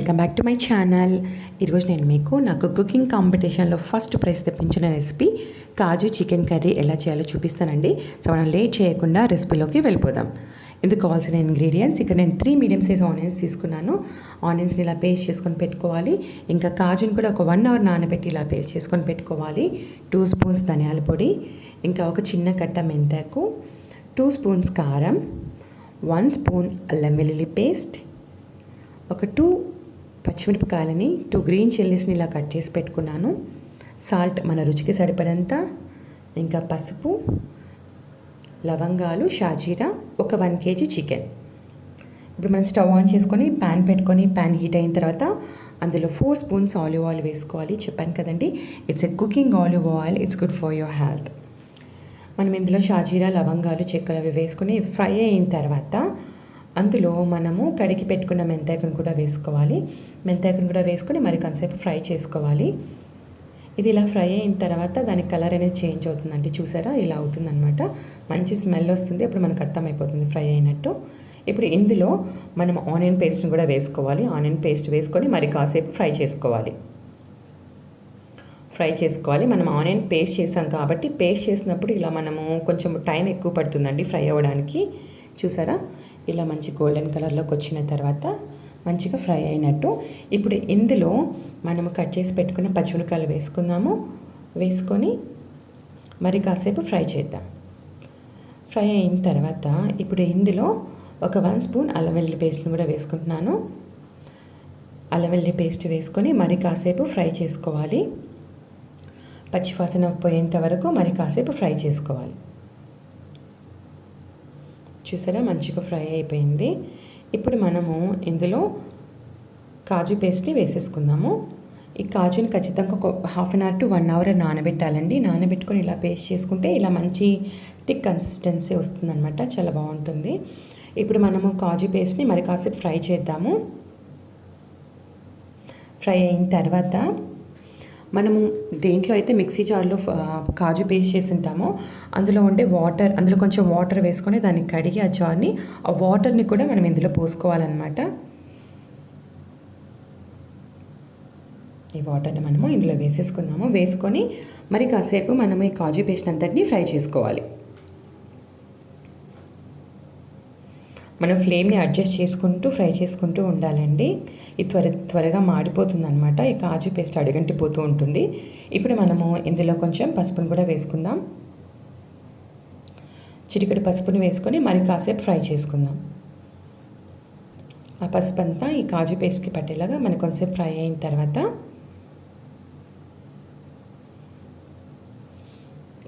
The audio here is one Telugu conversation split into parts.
Welcome back to my channel. ఈరోజు నేను మీకు నాకు కుకింగ్ కాంపిటీషన్లో ఫస్ట్ ప్రైజ్ తెప్పించిన రెసిపీ కాజు చికెన్ కర్రీ ఎలా చేయాలో చూపిస్తానండి. సో మనం లేట్ చేయకుండా రెసిపీలోకి వెళ్ళిపోదాం. ఇందుకు కావాల్సిన ఇంగ్రీడియంట్స్ ఇక్కడ నేను 3 మీడియం సైజ్ ఆనియన్స్ తీసుకున్నాను. ఆనియన్స్ని ఇలా పేస్ట్ చేసుకొని పెట్టుకోవాలి. ఇంకా కాజుని కూడా ఒక 1 అవర్ నానబెట్టి ఇలా పేస్ట్ చేసుకొని పెట్టుకోవాలి. 2 స్పూన్స్ ధనియాల పొడి, ఇంకా ఒక చిన్న కట్ట మెంతాకు, 2 స్పూన్స్ కారం, 1 స్పూన్ అల్లం వెల్లుల్లి పేస్ట్, ఒక 2 పచ్చిమిరపకాయలని, 2 గ్రీన్ చిల్లీస్ని ఇలా కట్ చేసి పెట్టుకున్నాను. సాల్ట్ మన రుచికి సరిపడంత, ఇంకా పసుపు, లవంగాలు, షాజీరా, ఒక 1 కేజీ చికెన్. ఇప్పుడు మనం స్టవ్ ఆన్ చేసుకొని ప్యాన్ పెట్టుకొని ప్యాన్ హీట్ అయిన తర్వాత అందులో 4 స్పూన్స్ ఆలివ్ ఆయిల్ వేసుకోవాలి. చెప్పాను కదండి, it's a cooking olive oil, it's good for your health. మనం ఇందులో షాజీరా, లవంగాలు, చెక్కలు అవి వేసుకొని ఫ్రై అయిన తర్వాత అందులో మనము కడిగి పెట్టుకున్న మెంతాకును కూడా వేసుకోవాలి. మెంతాకును కూడా వేసుకొని మరి కొంతసేపు ఫ్రై చేసుకోవాలి. ఇది ఇలా ఫ్రై అయిన తర్వాత దాని కలర్ అనేది చేంజ్ అవుతుందండి. చూసారా, ఇలా అవుతుందన్నమాట. మంచి స్మెల్ వస్తుంది. అప్పుడు మనకు అర్థమైపోతుంది ఫ్రై అయినట్టు. ఇప్పుడు ఇందులో మనం ఆనియన్ పేస్ట్ని కూడా వేసుకోవాలి. ఆనియన్ పేస్ట్ వేసుకొని మరి కాసేపు ఫ్రై చేసుకోవాలి. మనం ఆనియన్ పేస్ట్ చేసాం కాబట్టి పేస్ట్ చేసినప్పుడు ఇలా మనము కొంచెం టైం ఎక్కువ పడుతుందండి ఫ్రై అవ్వడానికి. చూసారా, ఇలా మంచి గోల్డెన్ కలర్లోకి వచ్చిన తర్వాత మంచిగా ఫ్రై అయినట్టు. ఇప్పుడు ఇందులో మనము కట్ చేసి పెట్టుకున్న పచ్చిమిరపకాయలు వేసుకుందాము. వేసుకొని మరి కాసేపు ఫ్రై చేద్దాం. ఫ్రై అయిన తర్వాత ఇప్పుడు ఇందులో ఒక 1 స్పూన్ అల్లం వెల్లుల్లి పేస్ట్ని కూడా వేసుకుంటున్నాను. అల్లం వెల్లుల్లి పేస్ట్ వేసుకొని మరి కాసేపు ఫ్రై చేసుకోవాలి. పచ్చివాసన పోయేంత వరకు మరి కాసేపు ఫ్రై చేసుకోవాలి. చూసారా, మంచిగా ఫ్రై అయిపోయింది. ఇప్పుడు మనము ఇందులో కాజు పేస్ట్ని వేసేసుకుందాము. ఈ కాజుని ఖచ్చితంగా ఒక 1/2 అవర్ టు 1 అవర్ నానబెట్టాలండి. నానబెట్టుకొని ఇలా పేస్ట్ చేసుకుంటే ఇలా మంచి థిక్ కన్సిస్టెన్సీ వస్తుందన్నమాట. చాలా బాగుంటుంది. ఇప్పుడు మనము కాజు పేస్ట్ని మరి కాసేపు ఫ్రై చేద్దాము. ఫ్రై అయిన తర్వాత మనము దేంట్లో అయితే మిక్సీ జార్లో కాజు పేస్ట్ చేసి ఉంటామో అందులో ఉండే వాటర్, అందులో కొంచెం వాటర్ వేసుకొని దాన్ని కడిగి ఆ జార్ని, ఆ వాటర్ని కూడా మనం ఇందులో పోసుకోవాలన్నమాట. ఈ వాటర్ని మనము ఇందులో వేసేసుకుందాము. వేసుకొని మరి కాసేపు మనము ఈ కాజు పేస్ట్ అంతటిని ఫ్రై చేసుకోవాలి. మనం ఫ్లేమ్ని అడ్జస్ట్ చేసుకుంటూ ఫ్రై చేసుకుంటూ ఉండాలండి. ఇది త్వరగా మాడిపోతుంది అనమాట. ఈ కాజు పేస్ట్ అడుగంటిపోతూ ఉంటుంది. ఇప్పుడు మనము ఇందులో కొంచెం పసుపుని కూడా వేసుకుందాం. చిటికెడు పసుపుని వేసుకొని మరి కాసేపు ఫ్రై చేసుకుందాం. ఆ పసుపు అంతా ఈ కాజు పేస్ట్కి పట్టేలాగా మనకు కొంచెంసేపు ఫ్రై అయిన తర్వాత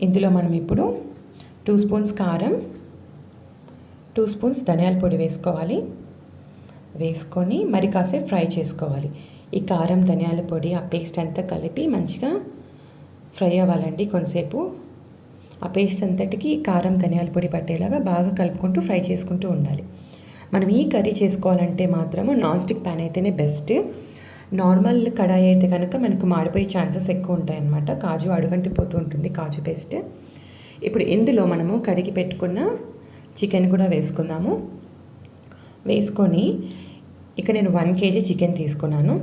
ఇందులో మనం ఇప్పుడు 2 స్పూన్స్ కారం, 2 స్పూన్స్ ధనియాల పొడి వేసుకోవాలి. వేసుకొని మరి కాసేపు ఫ్రై చేసుకోవాలి. ఈ కారం, ధనియాల పొడి, ఆ పేస్ట్ అంతా కలిపి మంచిగా ఫ్రై అవ్వాలండి. కొంతసేపు ఆ పేస్ట్ అంతటికి కారం, ధనియాల పొడి పట్టేలాగా బాగా కలుపుకుంటూ ఫ్రై చేసుకుంటూ ఉండాలి. మనం ఈ కర్రీ చేసుకోవాలంటే మాత్రము నాన్ స్టిక్ ప్యాన్ అయితేనే బెస్ట్. నార్మల్ కడాయి అయితే కనుక మనకు మాడిపోయే ఛాన్సెస్ ఎక్కువ ఉంటాయన్నమాట. కాజు అడుగంటిపోతూ ఉంటుంది కాజు పేస్ట్. ఇప్పుడు ఇందులో మనము కడిగి పెట్టుకున్న చికెన్ కూడా వేసుకుందాము. వేసుకొని ఇక్కడ నేను 1 కేజీ చికెన్ తీసుకున్నాను.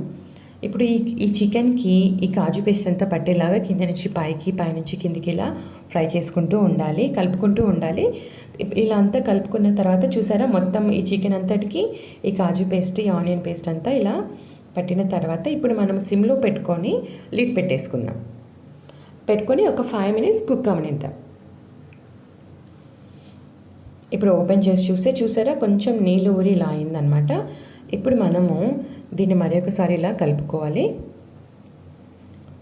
ఇప్పుడు ఈ చికెన్కి ఈ కాజు పేస్ట్ అంతా పట్టేలాగా కింద నుంచి పైకి, పైనుంచి కిందికి ఇలా ఫ్రై చేసుకుంటూ ఉండాలి, కలుపుకుంటూ ఉండాలి. ఇలా అంతా కలుపుకున్న తర్వాత చూసారా, మొత్తం ఈ చికెన్ అంతటికి ఈ కాజు పేస్ట్, ఈ ఆనియన్ పేస్ట్ అంతా ఇలా పట్టిన తర్వాత ఇప్పుడు మనం సిమ్లో పెట్టుకొని లిడ్ పెట్టేసుకుందాం. పెట్టుకొని ఒక 5 మినిట్స్ కుక్ అవనిద్దాం. ఇప్పుడు ఓపెన్ చేసి చూసారా, కొంచెం నీళ్ళు ఊరి ఇలా అయిందనమాట. ఇప్పుడు మనము దీన్ని మరొకసారి ఇలా కలుపుకోవాలి.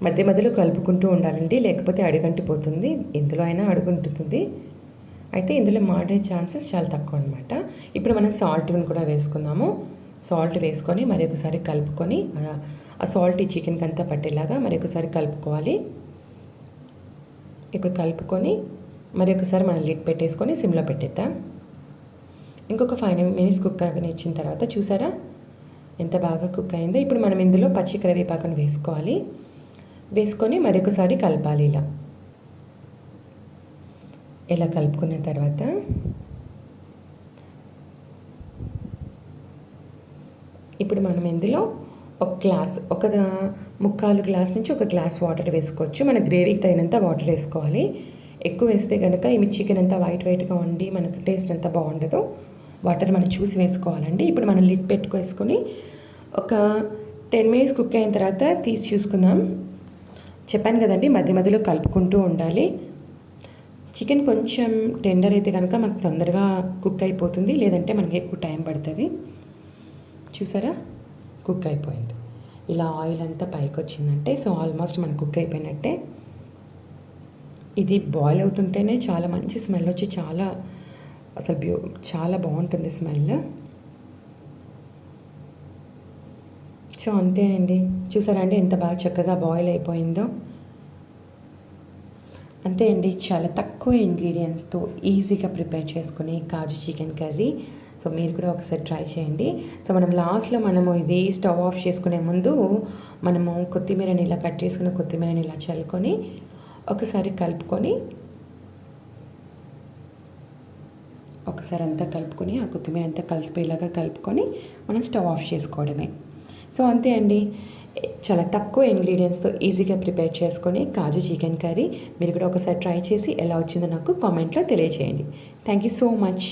మధ్య మధ్యలో కలుపుకుంటూ ఉండాలండి, లేకపోతే అడుగంటిపోతుంది. ఇందులో అయినా అడుగుంటుంది, అయితే ఇందులో మాడే ఛాన్సెస్ చాలా తక్కువ అనమాట. ఇప్పుడు మనం సాల్ట్ని కూడా వేసుకుందాము. సాల్ట్ వేసుకొని మరొకసారి కలుపుకొని ఆ సాల్ట్ ఈ చికెన్కి అంతా పట్టేలాగా మరొకసారి కలుపుకోవాలి. ఇప్పుడు కలుపుకొని మరి ఒకసారి మనం లిడ్ పెట్టేసుకొని సిమ్లో పెట్టేద్దాం. ఇంకొక 5 మినిట్స్ కుక్ ఇచ్చిన తర్వాత చూసారా ఎంత బాగా కుక్ అయిందో. ఇప్పుడు మనం ఇందులో పచ్చి కరివేపాకును వేసుకోవాలి. వేసుకొని మరొకసారి కలపాలి. ఇలా కలుపుకున్న తర్వాత ఇప్పుడు మనం ఇందులో ఒక ముక్కాలు గ్లాస్ నుంచి ఒక గ్లాస్ వాటర్ వేసుకోవచ్చు. మన గ్రేవీకి తగినంత వాటర్ వేసుకోవాలి. ఎక్కువ వేస్తే కనుక ఈ చికెన్ అంతా వైట్గా ఉండి మనకు టేస్ట్ అంతా బాగుండదు. వాటర్ మనం చూసి వేసుకోవాలండి. ఇప్పుడు మనం లిడ్ పెట్టుకేసుకొని ఒక 10 మినిట్స్ కుక్ అయిన తర్వాత తీసి చూసుకుందాం. చెప్పాను కదండి, మధ్య మధ్యలో కలుపుకుంటూ ఉండాలి. చికెన్ కొంచెం టెండర్ అయితే కనుక మనకు తొందరగా కుక్ అయిపోతుంది, లేదంటే మనకి ఎక్కువ టైం పడుతుంది. చూసారా, కుక్ అయిపోయింది. ఇలా ఆయిల్ అంతా పైకి వచ్చిందంటే సో ఆల్మోస్ట్ మనకు కుక్ అయిపోయినట్టే. ఇది బాయిల్ అవుతుంటేనే చాలా మంచి స్మెల్ వచ్చి చాలా బాగుంటుంది స్మెల్. సో అంతే అండి, చూసారా అండి ఎంత బాగా చక్కగా బాయిల్ అయిపోయిందో. అంతే అండి, చాలా తక్కువ ఇంగ్రీడియంట్స్తో ఈజీగా ప్రిపేర్ చేసుకుని కాజు చికెన్ కర్రీ. సో మీరు కూడా ఒకసారి ట్రై చేయండి. సో మనం లాస్ట్లో ఇది స్టవ్ ఆఫ్ చేసుకునే ముందు మనము కొత్తిమీరని ఇలా కట్ చేసుకుని కొత్తిమీరని ఇలా చల్లుకొని ఒకసారి కలుపుకొని అంతా కలుపుకొని ఆ కొత్తిమీర అంతా కలిసిపోయేలాగా కలుపుకొని మనం స్టవ్ ఆఫ్ చేసుకోవడమే. సో అంతే అండి, చాలా తక్కువ ఇంగ్రీడియంట్స్తో ఈజీగా ప్రిపేర్ చేసుకొని కాజు చికెన్ కర్రీ. మీరు కూడా ఒకసారి ట్రై చేసి ఎలా వచ్చిందో నాకు కామెంట్లో తెలియజేయండి. Thank you so much.